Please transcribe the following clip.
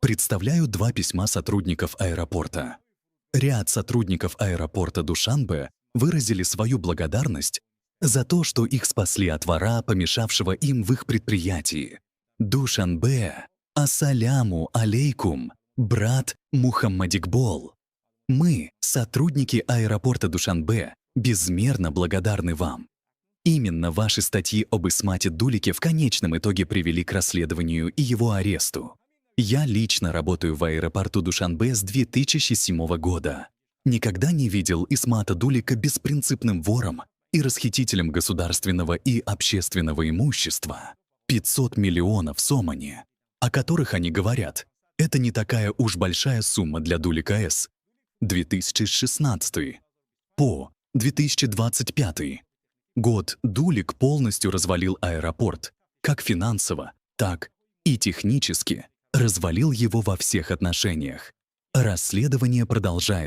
Представляю два письма сотрудников аэропорта. Ряд сотрудников аэропорта Душанбе выразили свою благодарность за то, что их спасли от вора, помешавшего им в их предприятии. Душанбе, ассаляму алейкум, брат Мухаммадикбол. Мы, сотрудники аэропорта Душанбе, безмерно благодарны вам. Именно ваши статьи об Исмате Дулике в конечном итоге привели к расследованию и его аресту. Я лично работаю в аэропорту Душанбе с 2007 года. Никогда не видел Исмата Дулика беспринципным вором и расхитителем государственного и общественного имущества. 500 миллионов сомани, о которых они говорят, это не такая уж большая сумма для Дулика С. 2016 по 2025 год Дулик полностью развалил аэропорт, как финансово, так и технически развалил его во всех отношениях. Расследование продолжается.